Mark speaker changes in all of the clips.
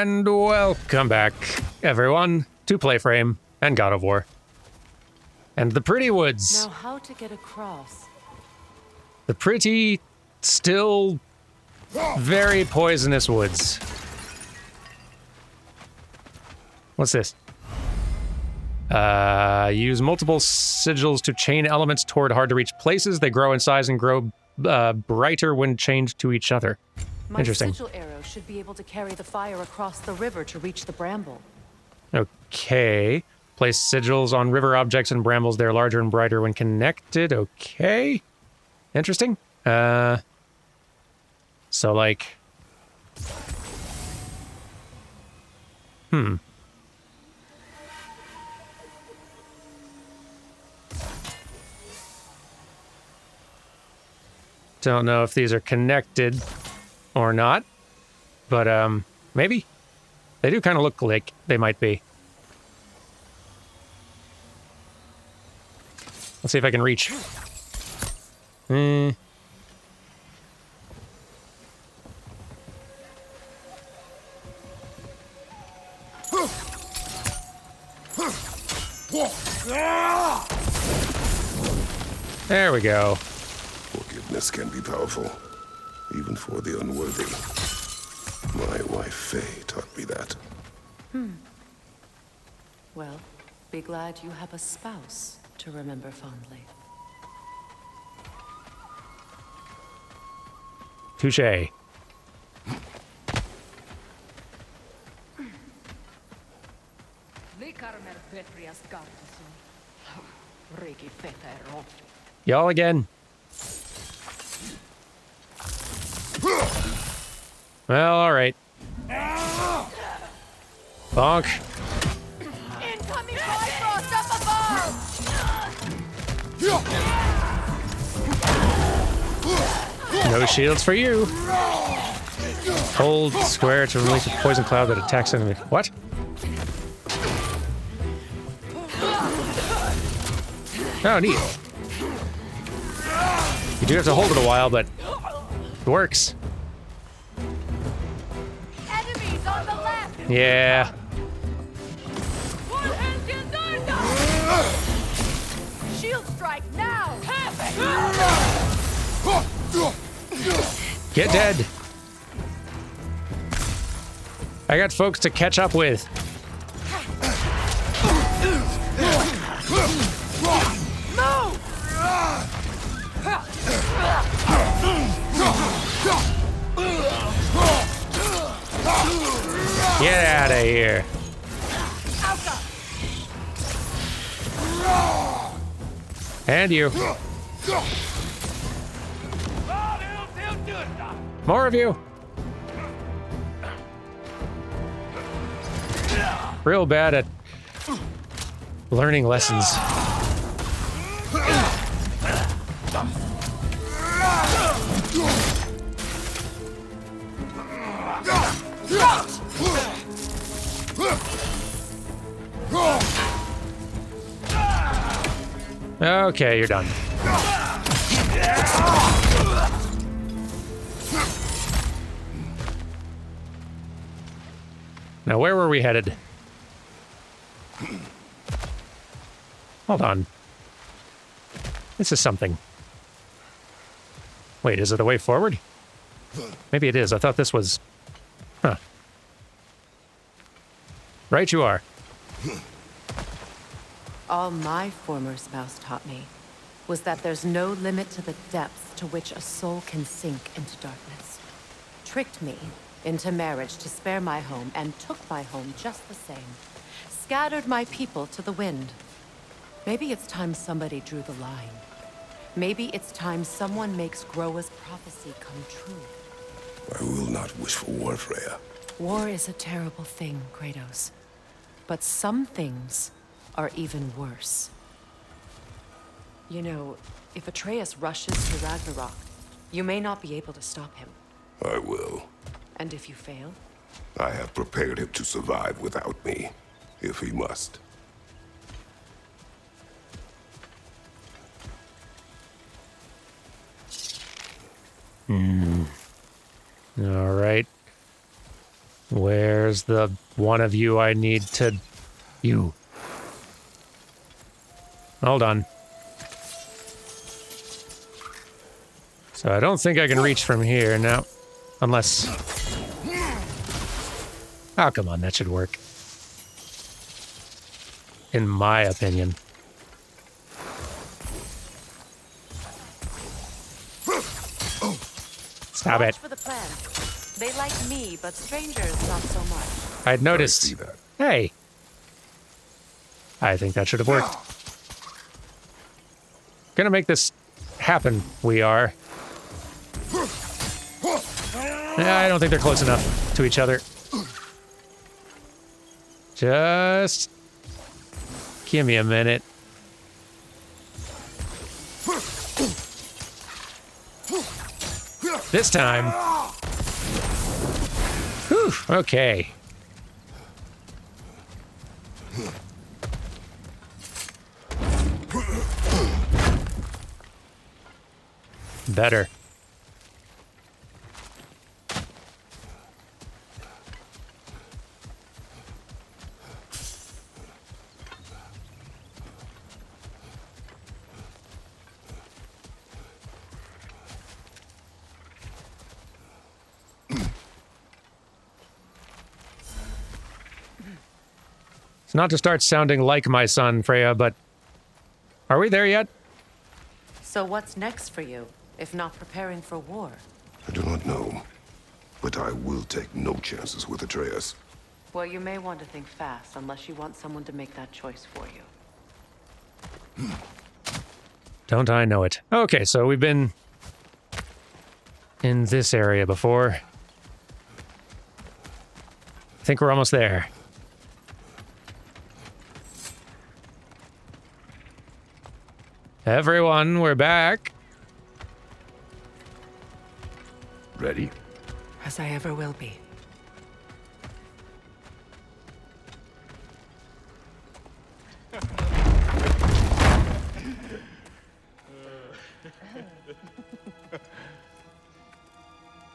Speaker 1: And welcome back, everyone, to PlayFrame and God of War. And the pretty woods.
Speaker 2: Now how to get across?
Speaker 1: The pretty, still, very poisonous woods. What's this? Use multiple sigils to chain elements toward hard-to-reach places. They grow in size and grow brighter when chained to each other.
Speaker 2: My
Speaker 1: Interesting.
Speaker 2: sigil arrow should be able to carry the fire across the river to reach the bramble.
Speaker 1: Okay. Place sigils on river objects and brambles. They're larger and brighter when connected. Okay. Interesting. So, like... Don't know if these are connected or not, but maybe. They do kind of look like they might be. Let's see if I can reach. There we go.
Speaker 3: Forgiveness can be powerful, even for the unworthy. My wife, Faye, taught me that.
Speaker 2: Well, be glad you have a spouse to remember fondly.
Speaker 1: Touché. Y'all again. Well, alright. Bonk.
Speaker 2: Incoming Bifrost up above!
Speaker 1: No shields for you. Hold square to release a poison cloud that attacks enemy. What? Oh, neat. You do have to hold it a while, but it works.
Speaker 2: Enemies on the left!
Speaker 1: Yeah.
Speaker 2: Shield strike now!
Speaker 1: Get dead. I got folks to catch up with. Get out of here. And you. More of you. Real bad at learning lessons. Okay, you're done. Now, where were we headed? Hold on. This is something. Wait, is it the way forward? Maybe it is. I thought this was... Huh. Right you are.
Speaker 2: All my former spouse taught me was that there's no limit to the depths to which a soul can sink into darkness. Tricked me into marriage to spare my home and took my home just the same. Scattered my people to the wind. Maybe it's time somebody drew the line. Maybe it's time someone makes Groa's prophecy come true.
Speaker 3: I will not wish for war, Freya.
Speaker 2: War is a terrible thing, Kratos. But some things are even worse. You know, if Atreus rushes to Ragnarok, you may not be able to stop him.
Speaker 3: I will.
Speaker 2: And if you fail?
Speaker 3: I have prepared him to survive without me, if he must.
Speaker 1: All right. Where's the one of you I need to... You. Hold on. So I don't think I can reach from here now. Unless... Oh, come on, that should work. In my opinion. Stop it.
Speaker 2: For the plants. They like me, but strangers not so much.
Speaker 1: I'd noticed.
Speaker 3: I see that.
Speaker 1: Hey. I think that should have worked. Gonna make this happen, we are. Yeah, I don't think they're close enough to each other. Just give me a minute. This time. Whew, okay. Better. It's not to start sounding like my son, Freya, but are we there yet?
Speaker 2: So what's next for you, if not preparing for war?
Speaker 3: I do not know, but I will take no chances with Atreus.
Speaker 2: Well, you may want to think fast, unless you want someone to make that choice for you.
Speaker 1: Don't I know it. Okay, so we've been in this area before. I think we're almost there. Everyone, we're back.
Speaker 3: Ready?
Speaker 2: As I ever will be.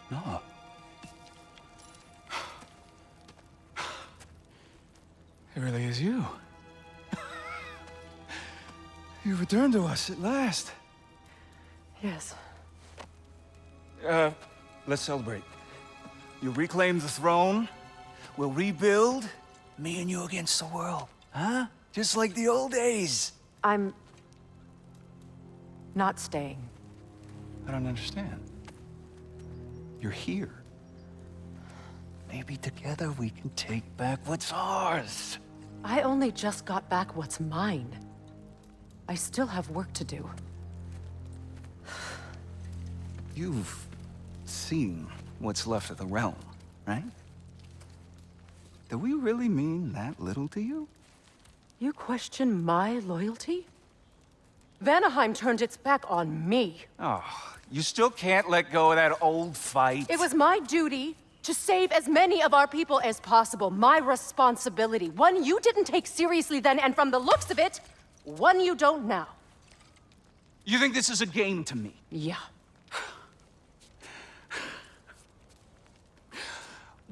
Speaker 4: No. It really is you. You returned to us at last.
Speaker 2: Yes.
Speaker 4: Let's celebrate. You reclaim the throne. We'll rebuild. Me and you against the world. Huh? Just like the old days.
Speaker 2: I'm not staying.
Speaker 4: I don't understand. You're here. Maybe together we can take back what's ours.
Speaker 2: I only just got back what's mine. I still have work to do.
Speaker 4: You've seen what's left of the realm, right? Do we really mean that little to you?
Speaker 2: You question my loyalty? Vanaheim turned its back on me.
Speaker 4: Oh, you still can't let go of that old fight.
Speaker 2: It was my duty to save as many of our people as possible. My responsibility. One you didn't take seriously then, and from the looks of it, one you don't now.
Speaker 4: You think this is a game to me?
Speaker 2: Yeah.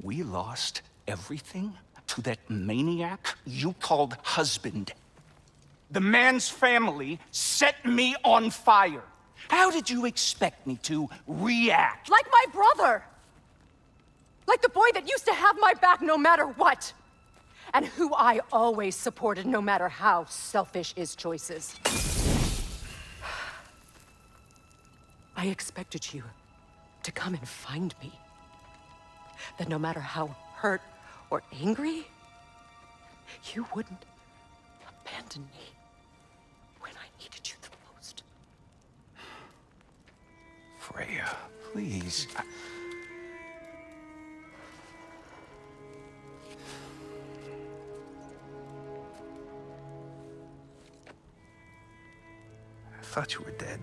Speaker 4: We lost everything to that maniac you called husband. The man's family set me on fire. How did you expect me to react?
Speaker 2: Like my brother! Like the boy that used to have my back no matter what! And who I always supported no matter how selfish his choices. I expected you to come and find me. That no matter how hurt or angry, you wouldn't abandon me when I needed you the most.
Speaker 4: Freya, please. I thought you were dead.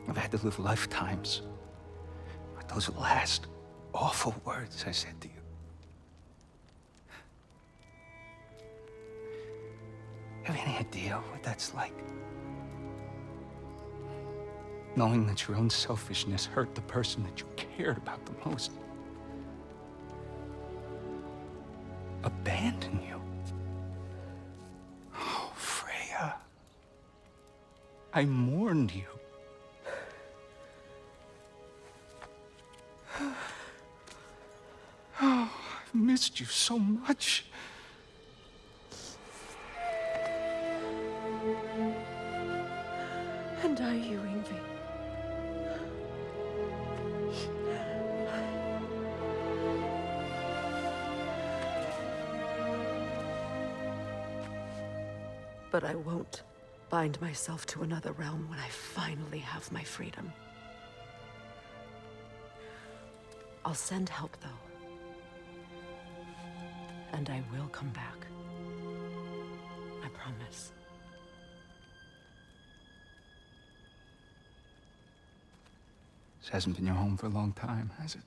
Speaker 4: I've had to live lifetimes with those last awful words I said to you. Have any idea what that's like? Knowing that your own selfishness hurt the person that you cared about the most. Abandon you. Oh, Freya. I mourned you. Oh, I've missed you so much.
Speaker 2: And are you, Yngvi? But I won't bind myself to another realm when I finally have my freedom. I'll send help, though. And I will come back. I promise.
Speaker 4: This hasn't been your home for a long time, has it?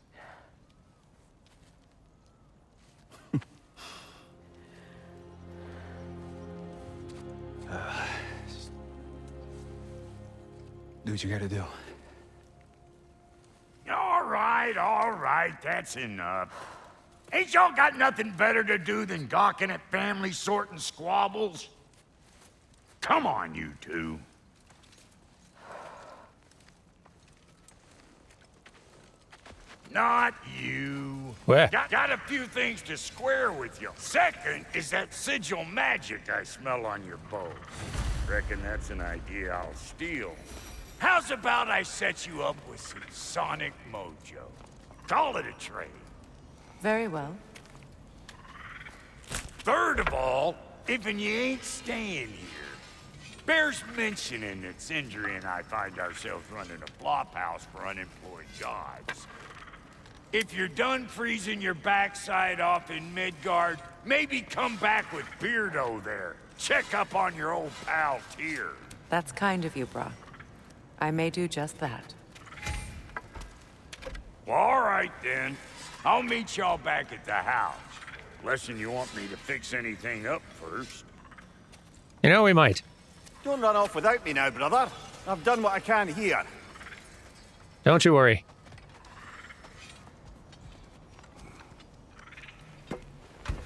Speaker 4: Do what you gotta do.
Speaker 5: All right, that's enough. Ain't y'all got nothing better to do than gawking at family sorting squabbles? Come on, you two. Not you.
Speaker 1: Where?
Speaker 5: Got a few things to square with you. Second is that sigil magic I smell on your bow. Reckon that's an idea I'll steal. How's about I set you up with some sonic mojo? Call it a trade.
Speaker 2: Very well.
Speaker 5: Third of all, if you ain't staying here, bears mentioning that Sindri and I find ourselves running a flop house for unemployed gods. If you're done freezing your backside off in Midgard, maybe come back with Beardo there. Check up on your old pal Tyr.
Speaker 2: That's kind of you, Brock. I may do just that.
Speaker 5: Well, all right then. I'll meet y'all back at the house. Unless you want me to fix anything up first.
Speaker 1: You know, we might.
Speaker 6: Don't run off without me now, brother. I've done what I can here.
Speaker 1: Don't you worry.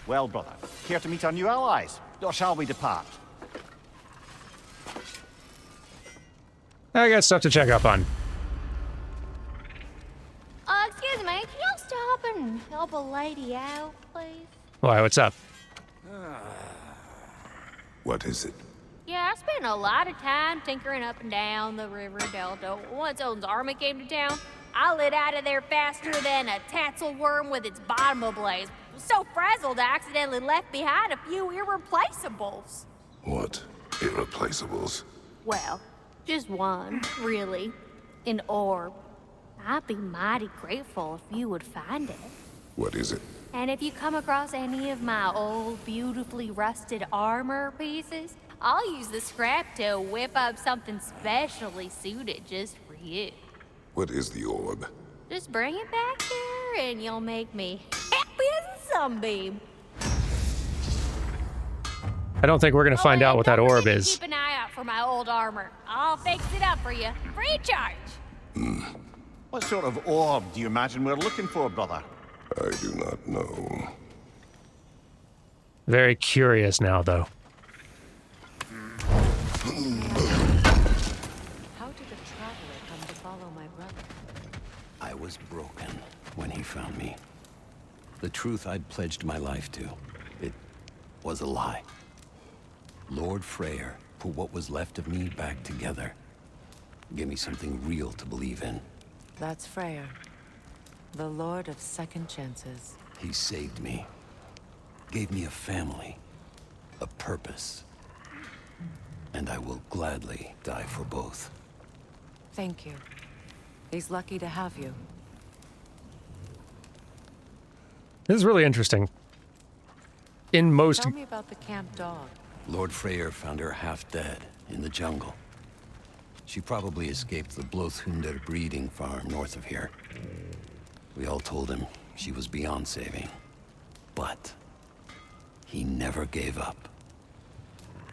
Speaker 6: Well, brother, care to meet our new allies? Or shall we depart?
Speaker 1: I got stuff to check up on.
Speaker 7: Excuse me, can y'all stop and help a lady out, please?
Speaker 1: Why, what's up?
Speaker 3: What is it?
Speaker 7: Yeah, I spent a lot of time tinkering up and down the river delta. Once Odin's army came to town, I lit out of there faster than a tassel worm with its bottom ablaze. So frazzled, I accidentally left behind a few irreplaceables.
Speaker 3: What? Irreplaceables?
Speaker 7: Well, just one, really. An orb. I'd be mighty grateful if you would find it.
Speaker 3: What is it?
Speaker 7: And if you come across any of my old, beautifully rusted armor pieces, I'll use the scrap to whip up something specially suited just for you.
Speaker 3: What is the orb?
Speaker 7: Just bring it back here and you'll make me happy as a sunbeam.
Speaker 1: I don't think we're gonna find out what that
Speaker 7: don't
Speaker 1: orb
Speaker 7: forget to
Speaker 1: is.
Speaker 7: Keep an eye out for my old armor. I'll fix it up for you, free of charge.
Speaker 6: What sort of orb do you imagine we're looking for, brother?
Speaker 3: I do not know.
Speaker 1: Very curious now, though.
Speaker 2: How did a traveler come to follow my brother?
Speaker 8: I was broken when he found me. The truth I'd pledged my life to, it was a lie. Lord Freyr put what was left of me back together. Gave me something real to believe in.
Speaker 2: That's Freyr, the Lord of Second Chances.
Speaker 8: He saved me. Gave me a family. A purpose. And I will gladly die for both.
Speaker 2: Thank you. He's lucky to have you.
Speaker 1: This is really interesting. In most...
Speaker 2: Tell me about the camp dog.
Speaker 8: Lord Freyr found her half dead in the jungle. She probably escaped the Blothunder breeding farm north of here. We all told him she was beyond saving. But he never gave up.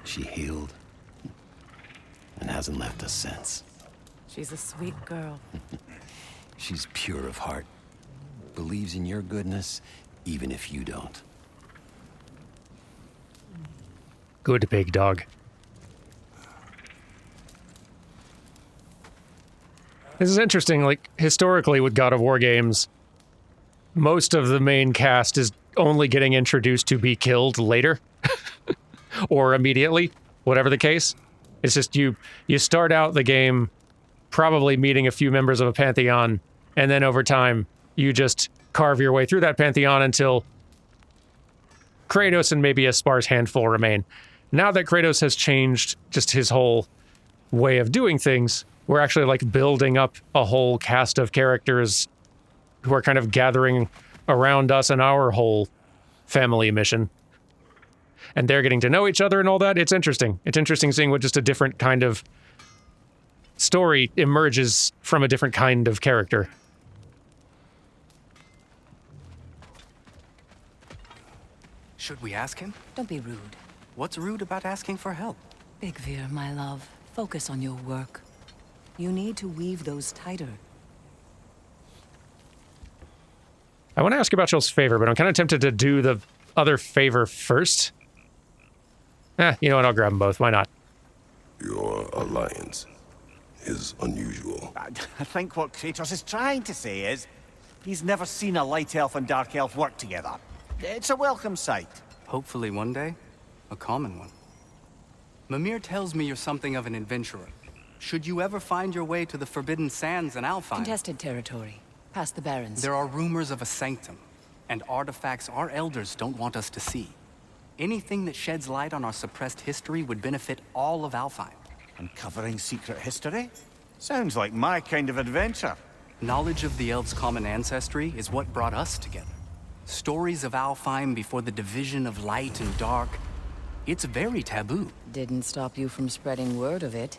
Speaker 8: She healed and hasn't left us since.
Speaker 2: She's a sweet girl.
Speaker 8: She's pure of heart. Believes in your goodness, even if you don't.
Speaker 1: Good big dog. This is interesting, like, historically with God of War games, most of the main cast is only getting introduced to be killed later. Or immediately, whatever the case. It's just you start out the game probably meeting a few members of a pantheon, and then over time, you just carve your way through that pantheon until Kratos and maybe a sparse handful remain. Now that Kratos has changed just his whole way of doing things, we're actually like building up a whole cast of characters who are kind of gathering around us and our whole family mission. And they're getting to know each other and all that. It's interesting. It's interesting seeing what just a different kind of story emerges from a different kind of character.
Speaker 9: Should we ask him?
Speaker 2: Don't be rude.
Speaker 9: What's rude about asking for help?
Speaker 2: Big Veer, my love, focus on your work. You need to weave those tighter.
Speaker 1: I want to ask about y'all's favor, but I'm kind of tempted to do the other favor first. You know what? I'll grab them both. Why not?
Speaker 3: Your alliance is unusual.
Speaker 6: I think what Kratos is trying to say is, he's never seen a light elf and dark elf work together. It's a welcome sight.
Speaker 9: Hopefully one day, a common one. Mimir tells me you're something of an adventurer. Should you ever find your way to the Forbidden Sands in Alfheim...
Speaker 2: Contested territory. Past the Barrens.
Speaker 9: There are rumors of a sanctum, and artifacts our elders don't want us to see. Anything that sheds light on our suppressed history would benefit all of Alfheim.
Speaker 6: Uncovering secret history? Sounds like my kind of adventure.
Speaker 9: Knowledge of the elves' common ancestry is what brought us together. Stories of Alfheim before the division of light and dark. It's very taboo.
Speaker 2: Didn't stop you from spreading word of it.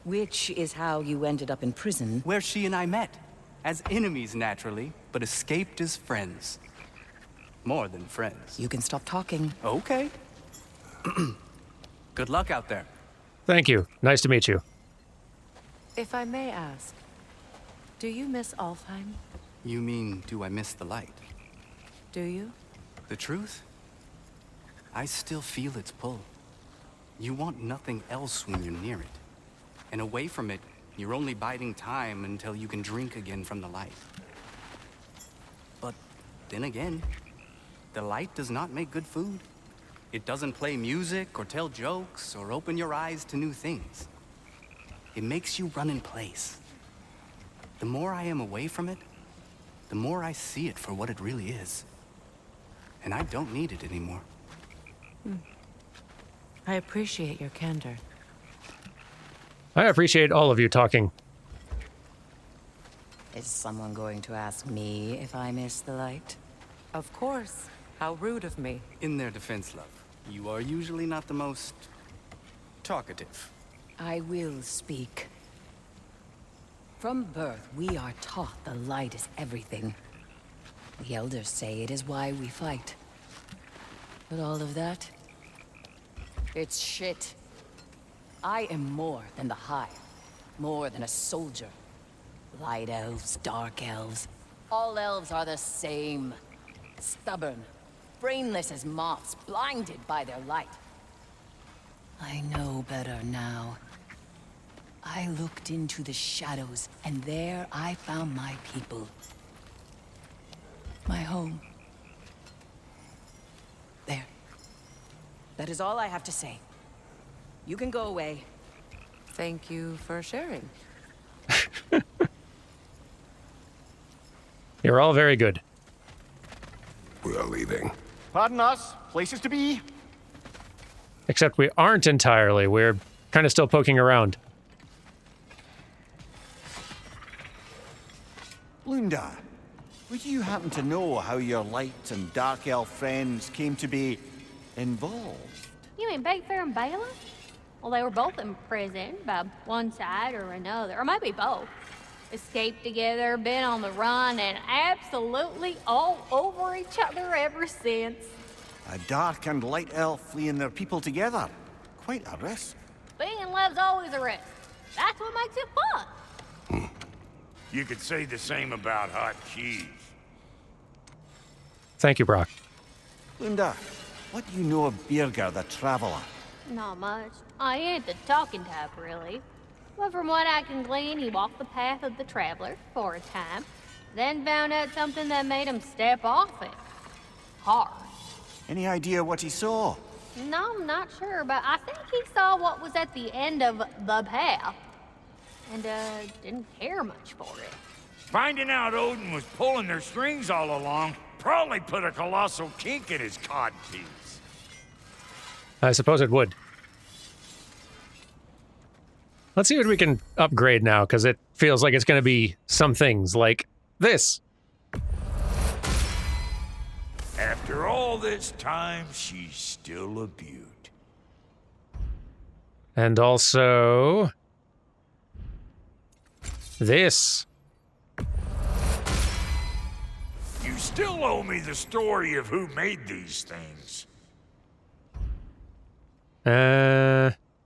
Speaker 2: Which is how you ended up in prison.
Speaker 9: Where she and I met. As enemies, naturally, but escaped as friends. More than friends.
Speaker 2: You can stop talking.
Speaker 9: Okay. Good luck out there.
Speaker 1: Thank you. Nice to meet you.
Speaker 2: If I may ask, do you miss Alfheim?
Speaker 9: You mean, do I miss the light?
Speaker 2: Do you?
Speaker 9: The truth? I still feel its pull. You want nothing else when you're near it. And away from it, you're only biding time until you can drink again from the light. But then again, the light does not make good food. It doesn't play music or tell jokes or open your eyes to new things. It makes you run in place. The more I am away from it, the more I see it for what it really is. And I don't need it anymore.
Speaker 2: I appreciate your candor.
Speaker 1: I appreciate all of you talking.
Speaker 2: Is someone going to ask me if I miss the light? Of course. How rude of me.
Speaker 9: In their defense, love, you are usually not the most talkative.
Speaker 2: I will speak. From birth, we are taught the light is everything. The elders say it is why we fight. But all of that, it's shit. I am more than the Hive, more than a soldier. Light elves, dark elves, all elves are the same. Stubborn, brainless as moths, blinded by their light. I know better now. I looked into the shadows, and there I found my people. My home. There. That is all I have to say. You can go away. Thank you for sharing.
Speaker 1: You're all very good.
Speaker 3: We are leaving.
Speaker 6: Pardon us. Places to be.
Speaker 1: Except we aren't entirely. We're kind of still poking around.
Speaker 6: Lunda, would you happen to know how your light and dark elf friends came to be involved?
Speaker 7: You mean Big Fair and Bela? Well, they were both in prison by one side or another, or maybe both. Escaped together, been on the run, and absolutely all over each other ever since.
Speaker 6: A dark and light elf fleeing their people together. Quite a risk.
Speaker 7: Being in love's always a risk. That's what makes it fun.
Speaker 5: You could say the same about hot cheese.
Speaker 1: Thank you, Brock.
Speaker 6: Lunda, what do you know of Birger the Traveler?
Speaker 7: Not much. I ain't the talking type, really. But from what I can glean, he walked the path of the traveler for a time, then found out something that made him step off it. Hard.
Speaker 6: Any idea what he saw?
Speaker 7: No, I'm not sure, but I think he saw what was at the end of the path. And, didn't care much for it.
Speaker 5: Finding out Odin was pulling their strings all along probably put a colossal kink in his codpiece.
Speaker 1: I suppose it would. Let's see what we can upgrade now, because it feels like it's going to be some things like this.
Speaker 5: After all this time, she's still a beaut.
Speaker 1: And also... this.
Speaker 5: You still owe me the story of who made these things.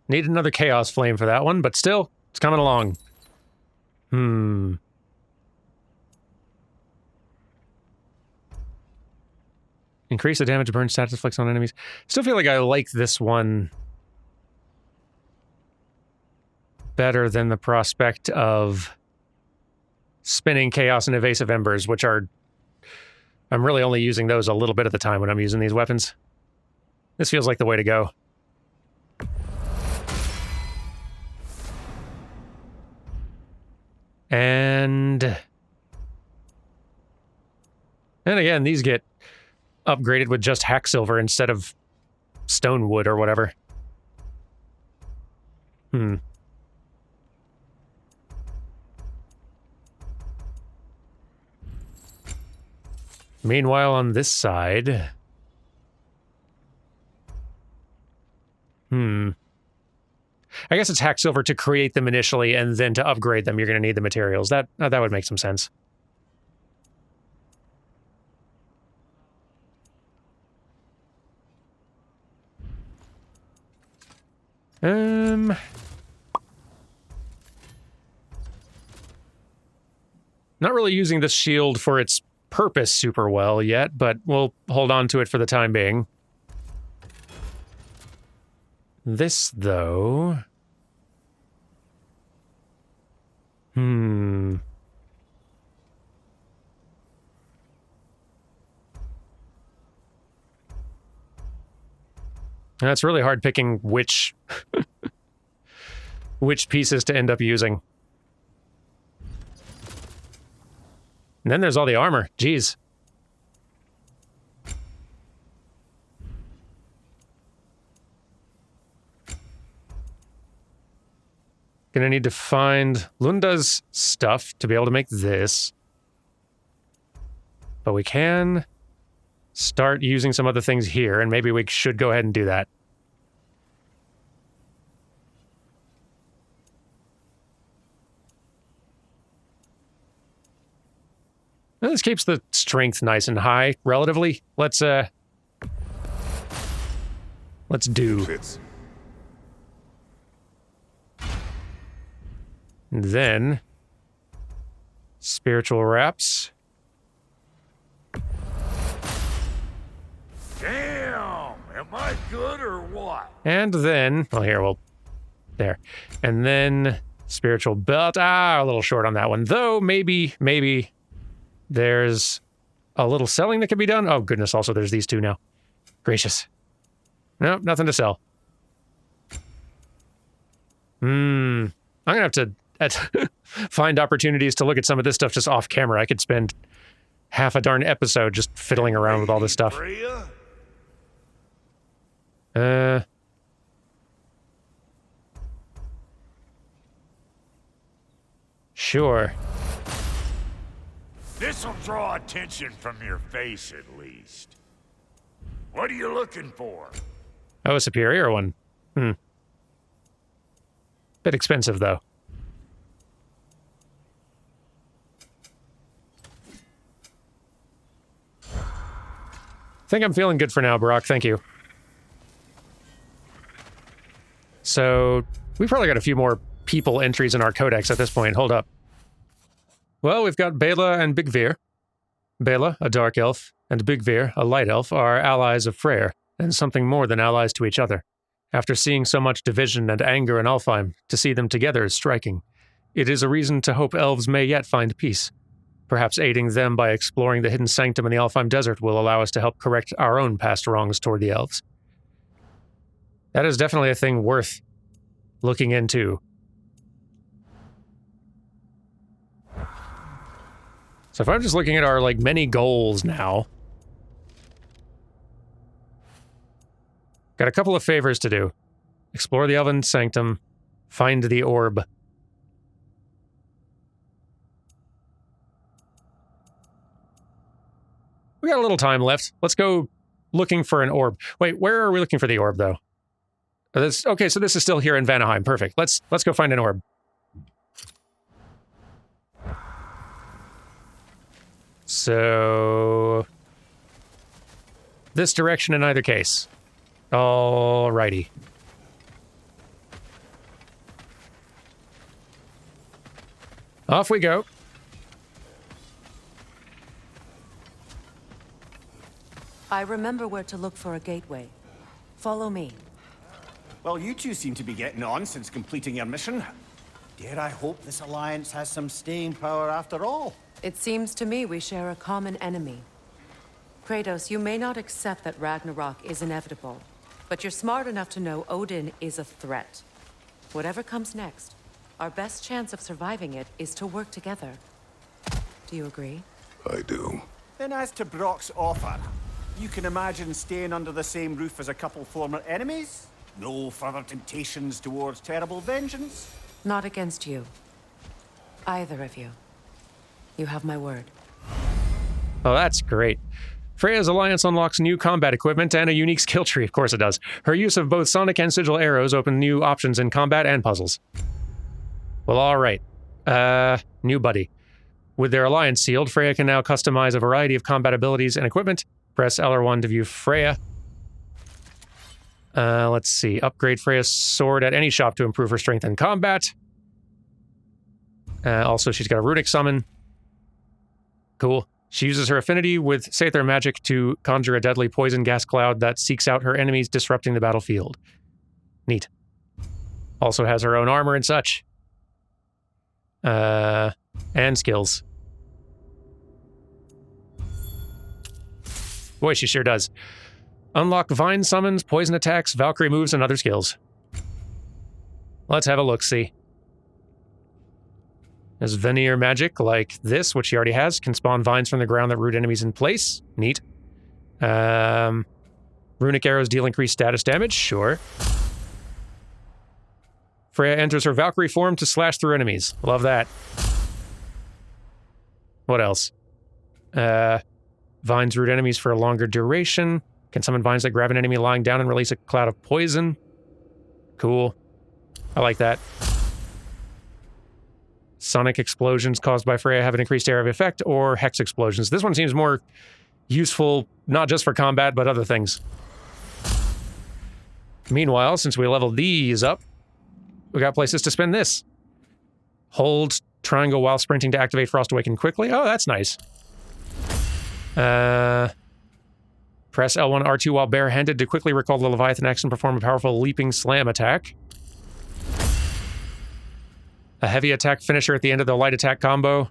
Speaker 1: Need another Chaos Flame for that one, but still, it's coming along. Increase the damage burn status flex on enemies. Still feel like I like this one better than the prospect of spinning Chaos and Evasive Embers, which are... I'm really only using those a little bit at the time when I'm using these weapons. This feels like the way to go. And again, these get upgraded with just hack silver instead of stone wood or whatever. Meanwhile, on this side... I guess it's hack silver to create them initially, and then to upgrade them, you're going to need the materials. That would make some sense. Not really using this shield for its purpose super well yet, but we'll hold on to it for the time being. This, though... That's really hard picking which... which pieces to end up using. And then there's all the armor. Jeez. Gonna need to find Lunda's stuff to be able to make this. But we can start using some other things here, and maybe we should go ahead and do that. Well, this keeps the strength nice and high, relatively. Let's do.
Speaker 3: Fits.
Speaker 1: And then spiritual wraps.
Speaker 5: Damn! Am I good or what?
Speaker 1: And then, well, here, there. And then spiritual belt. A little short on that one. Though, maybe there's a little selling that can be done. Oh, goodness, also there's these two now. Gracious. Nope, nothing to sell. I'm gonna have to find opportunities to look at some of this stuff just off camera. I could spend half a darn episode just fiddling around with all this stuff. Sure.
Speaker 5: This'll draw attention from your face, at least. What are you looking for?
Speaker 1: Oh, a superior one. Bit expensive, though. I think I'm feeling good for now, Brock. Thank you. So, we've probably got a few more people entries in our codex at this point. Hold up. Well, we've got Bela and Bigvir. Bela, a dark elf, and Bigvir, a light elf, are allies of Freyr, and something more than allies to each other. After seeing so much division and anger in Alfheim, to see them together is striking. It is a reason to hope elves may yet find peace. Perhaps aiding them by exploring the hidden sanctum in the Alfheim desert will allow us to help correct our own past wrongs toward the elves. That is definitely a thing worth looking into. So if I'm just looking at our, many goals now, got a couple of favors to do. Explore the Elven Sanctum, find the orb. We got a little time left. Let's go looking for an orb. Wait, where are we looking for the orb, though? Okay, so this is still here in Vanaheim. Perfect. Let's go find an orb. So, this direction in either case. Alrighty. Off we go.
Speaker 2: I remember where to look for a gateway. Follow me.
Speaker 6: Well, you two seem to be getting on since completing your mission. Dare I hope this alliance has some staying power after all?
Speaker 2: It seems to me we share a common enemy. Kratos, you may not accept that Ragnarok is inevitable, but you're smart enough to know Odin is a threat. Whatever comes next, our best chance of surviving it is to work together. Do you agree?
Speaker 3: I do.
Speaker 6: Then as to Brock's offer, you can imagine staying under the same roof as a couple former enemies? No further temptations towards terrible vengeance?
Speaker 2: Not against you. Either of you. You have my word.
Speaker 1: Oh, that's great. Freya's alliance unlocks new combat equipment and a unique skill tree. Of course it does. Her use of both sonic and sigil arrows open new options in combat and puzzles. Well, all right. New buddy. With their alliance sealed, Freya can now customize a variety of combat abilities and equipment. Press LR1 to view Freya. Let's see. Upgrade Freya's sword at any shop to improve her strength in combat. Also, she's got a runic summon. Cool. She uses her affinity with Sather magic to conjure a deadly poison gas cloud that seeks out her enemies, disrupting the battlefield. Neat. Also has her own armor and such. And skills. Boy, she sure does. Unlock vine summons, poison attacks, Valkyrie moves, and other skills. Let's have a look-see. There's veneer magic like this, which she already has. Can spawn vines from the ground that root enemies in place. Neat. Runic arrows deal increased status damage. Sure. Freya enters her Valkyrie form to slash through enemies. Love that. What else? Vines root enemies for a longer duration. Can summon vines that grab an enemy lying down and release a cloud of poison. Cool. I like that. Sonic explosions caused by Freya have an increased area of effect, or hex explosions. This one seems more useful, not just for combat, but other things. Meanwhile, since we leveled these up, we got places to spend this. Hold triangle while sprinting to activate Frost Awaken quickly. Oh, that's nice. Press L1, R2 while barehanded to quickly recall the Leviathan action and perform a powerful leaping slam attack. A heavy attack finisher at the end of the light attack combo.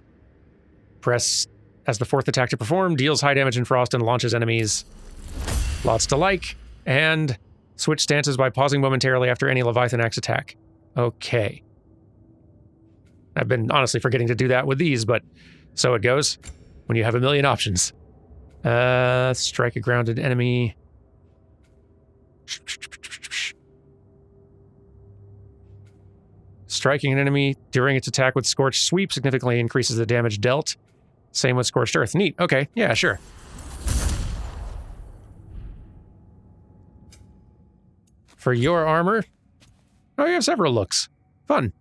Speaker 1: Press as the fourth attack to perform, deals high damage in frost and launches enemies. Lots to like. And switch stances by pausing momentarily after any Leviathan axe attack. Okay. I've been honestly forgetting to do that with these, but so it goes when you have a million options. Strike a grounded enemy. Striking an enemy during its attack with Scorched Sweep significantly increases the damage dealt. Same with Scorched Earth. Neat. Okay. Yeah, sure. For your armor, oh, you have several looks. Fun.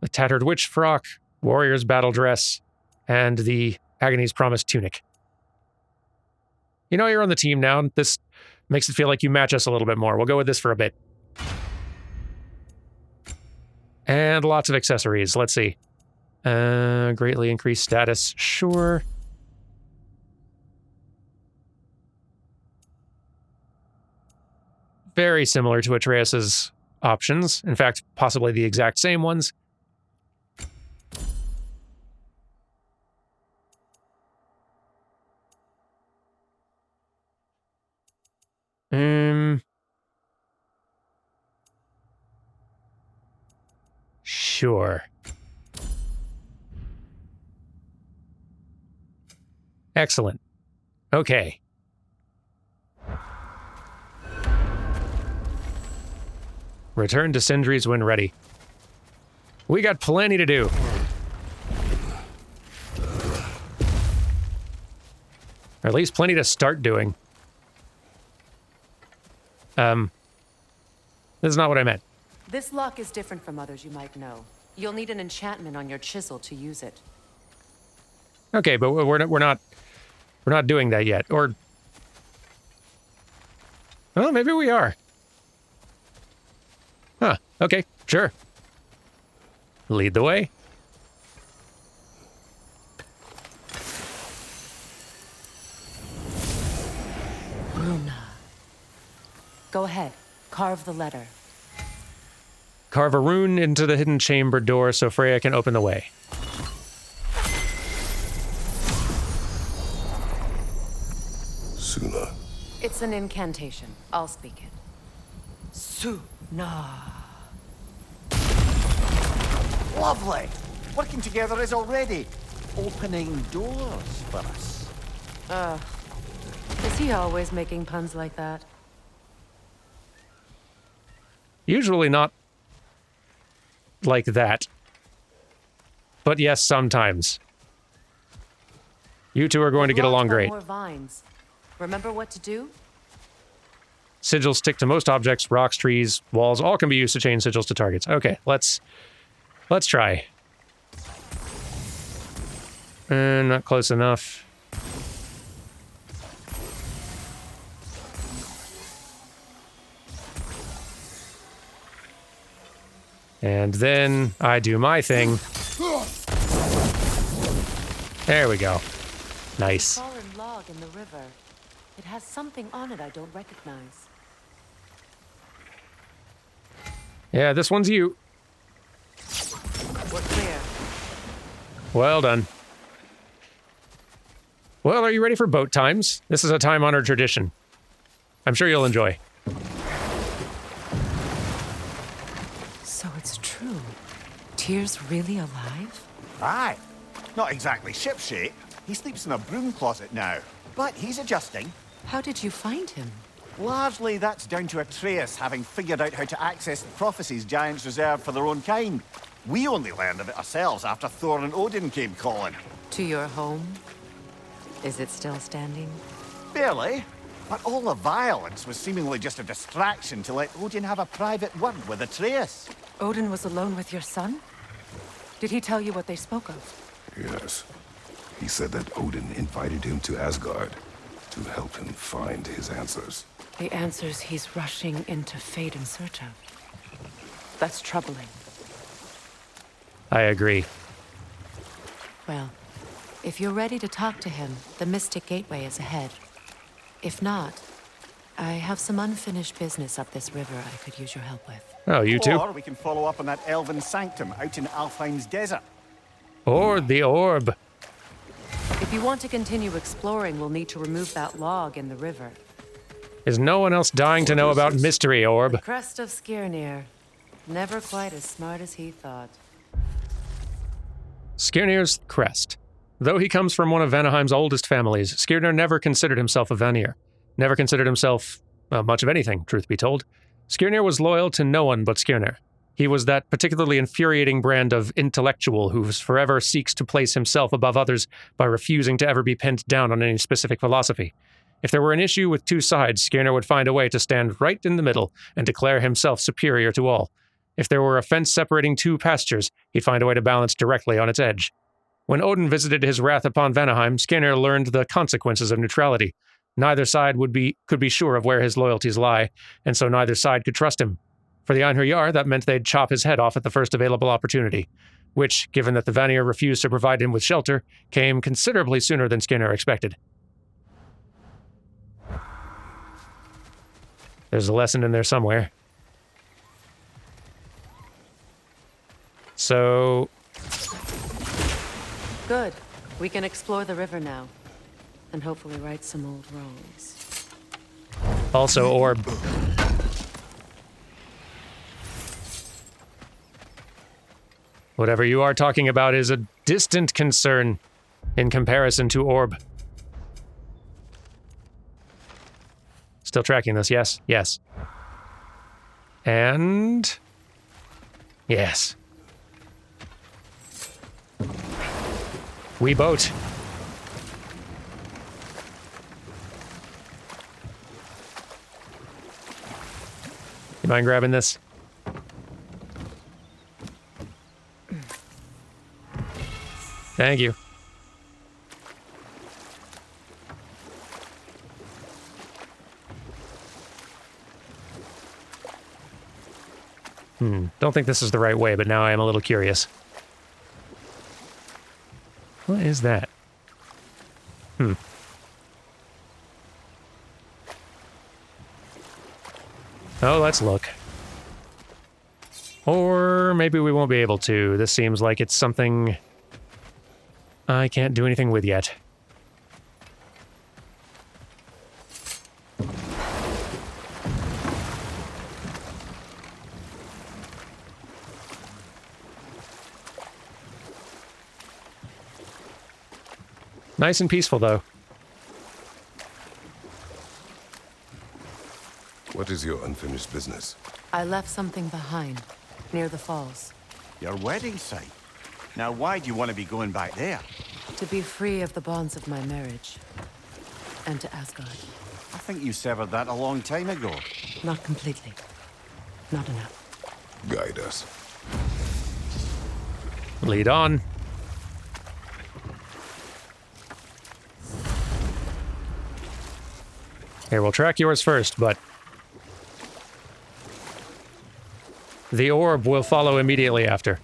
Speaker 1: The Tattered Witch Frock, Warrior's Battle Dress, and the Agony's Promise Tunic. You know you're on the team now. This makes it feel like you match us a little bit more. We'll go with this for a bit. And lots of accessories. Let's see. Greatly increased status, sure. Very similar to Atreus's options. In fact, possibly the exact same ones. Sure. Excellent. Okay. Return to Sindri's when ready. We got plenty to do. Or at least plenty to start doing. This is not what I meant.
Speaker 2: This lock is different from others you might know. You'll need an enchantment on your chisel to use it.
Speaker 1: Okay, but we're not doing that yet. Or, well, maybe we are. Huh. Okay. Sure. Lead the way.
Speaker 2: Runa. Go ahead. Carve the letter.
Speaker 1: Carve a rune into the hidden chamber door so Freya can open the way.
Speaker 3: Suna.
Speaker 2: It's an incantation. I'll speak it. Suna.
Speaker 6: Lovely. Working together is already opening doors for us.
Speaker 2: Is he always making puns like that?
Speaker 1: Usually not like that. But yes, sometimes. You two are going to get along great.
Speaker 2: More vines. Remember what to do?
Speaker 1: Sigils stick to most objects, rocks, trees, walls. All can be used to chain sigils to targets. Okay, let's try. Not close enough. And then I do my thing. There we go. Nice.
Speaker 2: A fallen log in the river. It has something on it I don't recognize.
Speaker 1: Yeah, this one's you.
Speaker 2: We're clear.
Speaker 1: Well done. Well, are you ready for boat times? This is a time-honored tradition. I'm sure you'll enjoy.
Speaker 2: So it's true. Tyr's really alive?
Speaker 6: Aye. Not exactly shipshape. He sleeps in a broom closet now. But he's adjusting.
Speaker 2: How did you find him?
Speaker 6: Largely, that's down to Atreus having figured out how to access the prophecies giants reserve for their own kind. We only learned of it ourselves after Thor and Odin came calling.
Speaker 2: To your home? Is it still standing?
Speaker 6: Barely. But all the violence was seemingly just a distraction to let Odin have a private word with Atreus.
Speaker 2: Odin was alone with your son? Did he tell you what they spoke of?
Speaker 3: Yes. He said that Odin invited him to Asgard to help him find his answers.
Speaker 2: The answers he's rushing into fate in search of. That's troubling.
Speaker 1: I agree.
Speaker 2: Well, if you're ready to talk to him, the Mystic Gateway is ahead. If not, I have some unfinished business up this river I could use your help with.
Speaker 1: Oh, you too?
Speaker 6: Or we can follow up on that elven sanctum out in Alfheim's desert.
Speaker 1: Or the orb.
Speaker 2: If you want to continue exploring, we'll need to remove that log in the river.
Speaker 1: Is no one else dying to know about Mystery Orb?
Speaker 2: Crest of Skirnir. Never quite as smart as he thought.
Speaker 1: Skirnir's crest. Though he comes from one of Vanaheim's oldest families, Skirnir never considered himself a Vanir. Never considered himself much of anything, truth be told. Skirnir was loyal to no one but Skirnir. He was that particularly infuriating brand of intellectual who forever seeks to place himself above others by refusing to ever be pinned down on any specific philosophy. If there were an issue with two sides, Skirnir would find a way to stand right in the middle and declare himself superior to all. If there were a fence separating two pastures, he'd find a way to balance directly on its edge. When Odin visited his wrath upon Vanaheim, Skirnir learned the consequences of neutrality. Neither side could be sure of where his loyalties lie, and so neither side could trust him. For the Einherjar, that meant they'd chop his head off at the first available opportunity. which, given that the Vanir refused to provide him with shelter, came considerably sooner than Skinner expected. There's a lesson in there somewhere. So...
Speaker 2: Good. We can explore the river now. And hopefully right some old wrongs.
Speaker 1: Also, orb. Whatever you are talking about is a distant concern in comparison to orb. Still tracking this, yes? Yes. And... yes. We boat. You mind grabbing this? Thank you. Don't think this is the right way, but now I am a little curious. What is that? Oh, let's look. Or maybe we won't be able to. This seems like it's something I can't do anything with yet. Nice and peaceful, though.
Speaker 3: What is your unfinished business?
Speaker 2: I left something behind, near the falls.
Speaker 6: Your wedding site. Now, why do you want to be going back there?
Speaker 2: To be free of the bonds of my marriage. And to Asgard.
Speaker 6: I think you severed that a long time ago.
Speaker 2: Not completely. Not enough.
Speaker 3: Guide us.
Speaker 1: Lead on. Here, we'll track yours first, but the orb will follow immediately after.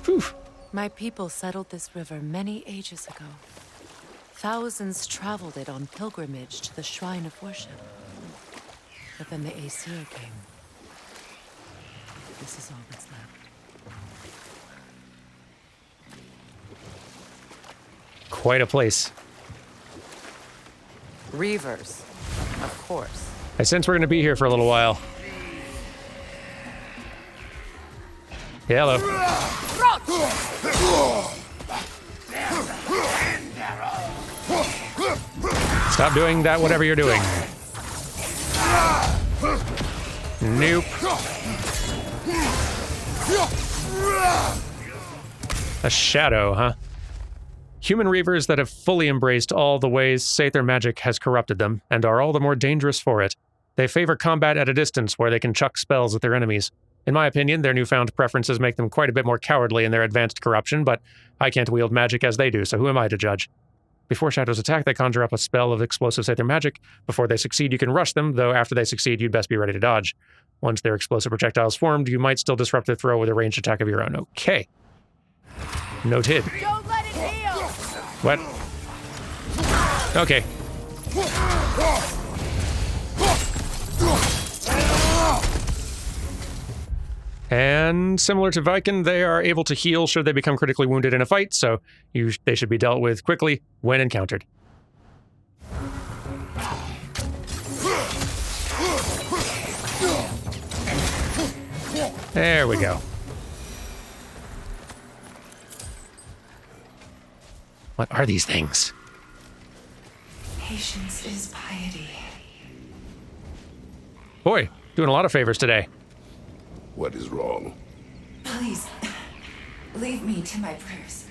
Speaker 1: Phew.
Speaker 2: My people settled this river many ages ago. Thousands traveled it on pilgrimage to the shrine of worship. But then the Aesir came. This is all that's left.
Speaker 1: Quite a place.
Speaker 2: Reavers, of course.
Speaker 1: I sense we're going to be here for a little while. Yeah, hello. Stop doing that, whatever you're doing. Nope. A shadow, huh? Human reavers that have fully embraced all the ways Saether magic has corrupted them, and are all the more dangerous for it. They favor combat at a distance where they can chuck spells at their enemies. In my opinion, their newfound preferences make them quite a bit more cowardly in their advanced corruption, but I can't wield magic as they do, so who am I to judge? Before shadows attack, they conjure up a spell of explosive Saether magic. Before they succeed, you can rush them, though after they succeed, you'd best be ready to dodge. Once their explosive projectiles formed, you might still disrupt their throw with a ranged attack of your own. Okay. Noted.
Speaker 7: Don't let it heal!
Speaker 1: What? Okay. And similar to Viking, they are able to heal should they become critically wounded in a fight, so they should be dealt with quickly when encountered. There we go. What are these things?
Speaker 10: Patience is piety.
Speaker 1: Boy, doing a lot of favors today.
Speaker 3: What is wrong?
Speaker 10: Please, leave me to my prayers.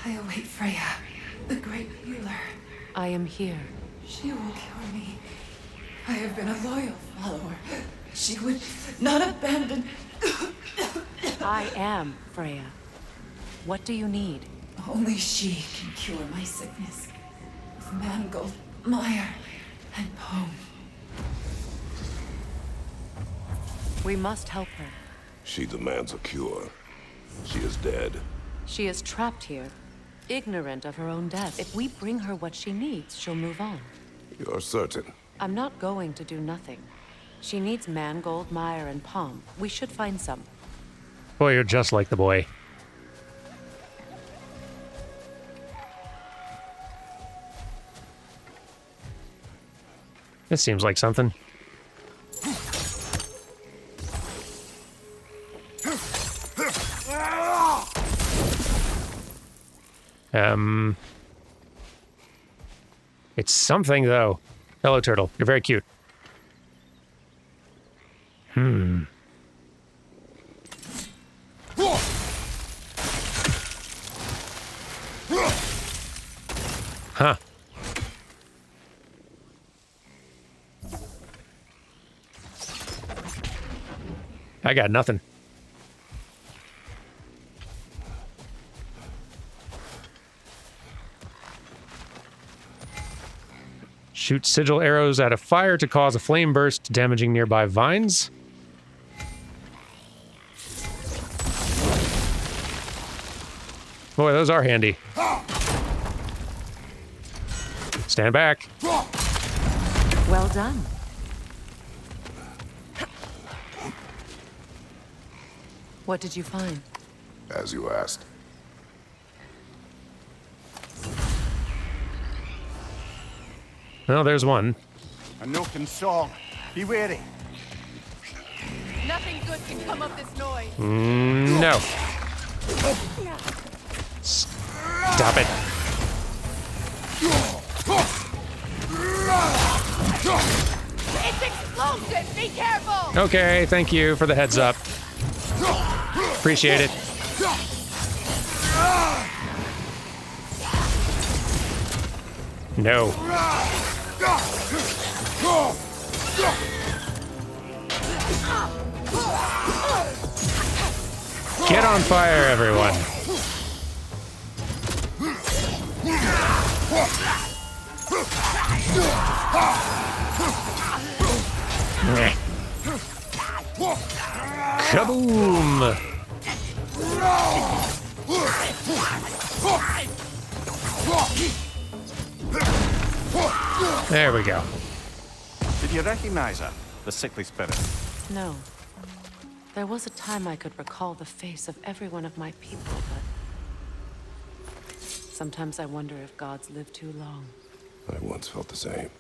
Speaker 10: I await Freya, the great healer.
Speaker 2: I am here.
Speaker 10: She will cure me. I have been a loyal follower. She would not abandon...
Speaker 2: I am Freya. What do you need?
Speaker 10: Only she can cure my sickness. With mangold, mire, and poem.
Speaker 2: We must help her.
Speaker 3: She demands a cure. She is dead.
Speaker 2: She is trapped here, ignorant of her own death. If we bring her what she needs, she'll move on.
Speaker 3: You're certain?
Speaker 2: I'm not going to do nothing. She needs mangold, mire, and palm. We should find some.
Speaker 1: Boy, you're just like the boy. This seems like something. It's something, though. Hello, turtle. You're very cute. Huh. I got nothing. Shoot sigil arrows at a fire to cause a flame burst, damaging nearby vines. Boy, those are handy. Stand back.
Speaker 2: Well done. What did you find?
Speaker 3: As you asked.
Speaker 1: Well, there's one.
Speaker 6: A Noken song. Be wary.
Speaker 7: Nothing good can come of this noise.
Speaker 1: No. Stop it.
Speaker 7: It's explosive! Be careful!
Speaker 1: Okay, thank you for the heads up. Appreciate it. No. Get on fire, everyone. Kaboom! There we go.
Speaker 6: Did you recognize her? The sickly spirit?
Speaker 2: No. There was a time I could recall the face of every one of my people, but sometimes I wonder if gods live too long.
Speaker 3: I once felt the same.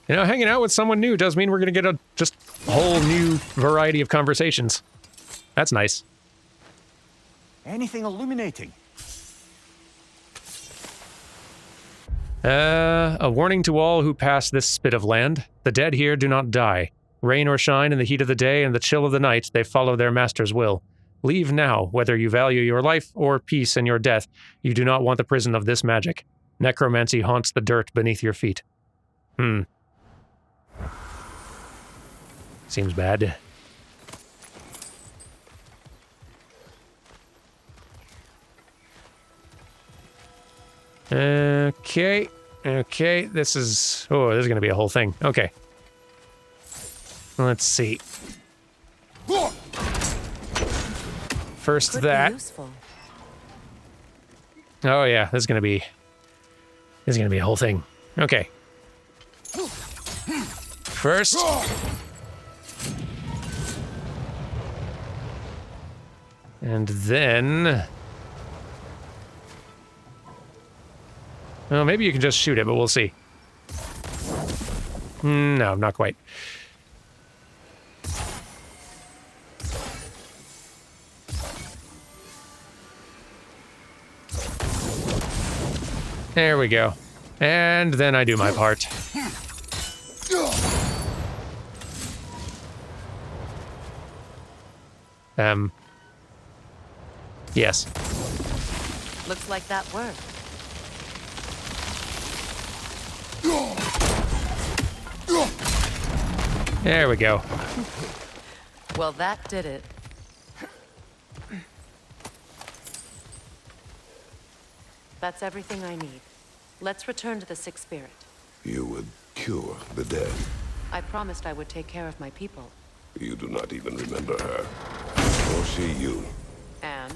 Speaker 1: You know, hanging out with someone new does mean we're going to get a just whole new variety of conversations. That's nice.
Speaker 6: Anything illuminating?
Speaker 1: A warning to all who pass this spit of land. The dead here do not die. Rain or shine, in the heat of the day and the chill of the night, they follow their master's will. Leave now, whether you value your life or peace in your death. You do not want the prison of this magic. Necromancy haunts the dirt beneath your feet. Seems bad. Okay. Okay, this is... Oh, this is going to be a whole thing. Okay. Let's see. First
Speaker 2: Could
Speaker 1: that.
Speaker 2: be useful.
Speaker 1: Oh yeah, this is going to be a whole thing. Okay. First. And then... Well, maybe you can just shoot it, but we'll see. No, not quite. There we go. And then I do my part. Yes.
Speaker 2: Looks like that worked.
Speaker 1: There we go.
Speaker 2: Well, that did it. That's everything I need. Let's return to the Sixth Spirit.
Speaker 3: You would cure the dead.
Speaker 2: I promised I would take care of my people.
Speaker 3: You do not even remember her. Or she you.
Speaker 2: And?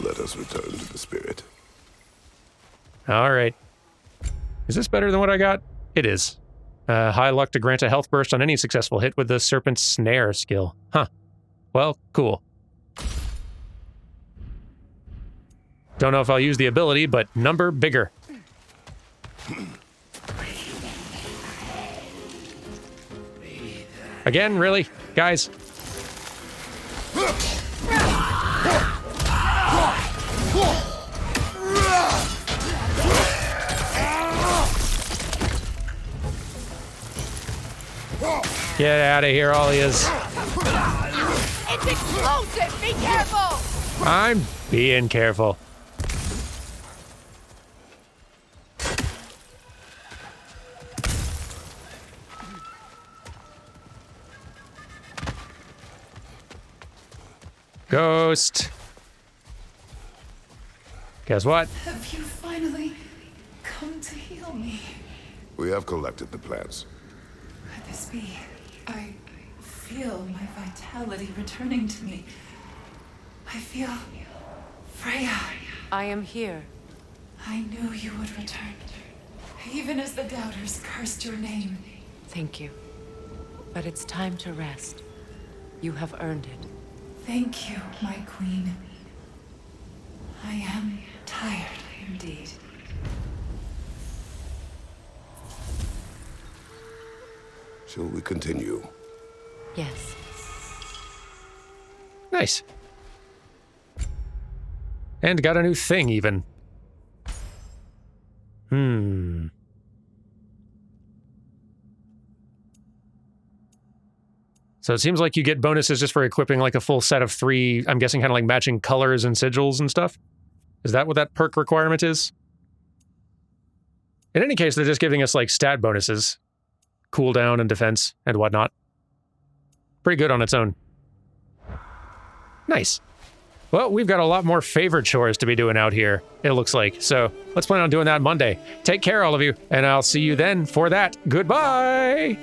Speaker 3: Let us return to the spirit.
Speaker 1: All right. Is this better than what I got? It is. High luck to grant a health burst on any successful hit with the Serpent Snare skill. Huh. Well, cool. Don't know if I'll use the ability, but number bigger. Again, really? Guys? Get out of here, all he is.
Speaker 7: It's explosive! Be careful!
Speaker 1: I'm being careful. Ghost. Guess what?
Speaker 10: Have you finally come to heal me?
Speaker 3: We have collected the plants.
Speaker 10: Could this be? I feel my vitality returning to me. I feel Freya.
Speaker 2: I am here.
Speaker 10: I knew you would return, even as the doubters cursed your name.
Speaker 2: Thank you. But it's time to rest. You have earned it.
Speaker 10: Thank you, my queen. I am tired indeed.
Speaker 3: Shall we continue?
Speaker 2: Yes.
Speaker 1: Nice. And got a new thing, even. So it seems like you get bonuses just for equipping like a full set of 3, I'm guessing kind of like matching colors and sigils and stuff. Is that what that perk requirement is? In any case, they're just giving us like stat bonuses, cooldown and defense and whatnot. Pretty good on its own. Nice. Well, we've got a lot more favorite chores to be doing out here, it looks like. So let's plan on doing that Monday. Take care, all of you, and I'll see you then for that. Goodbye!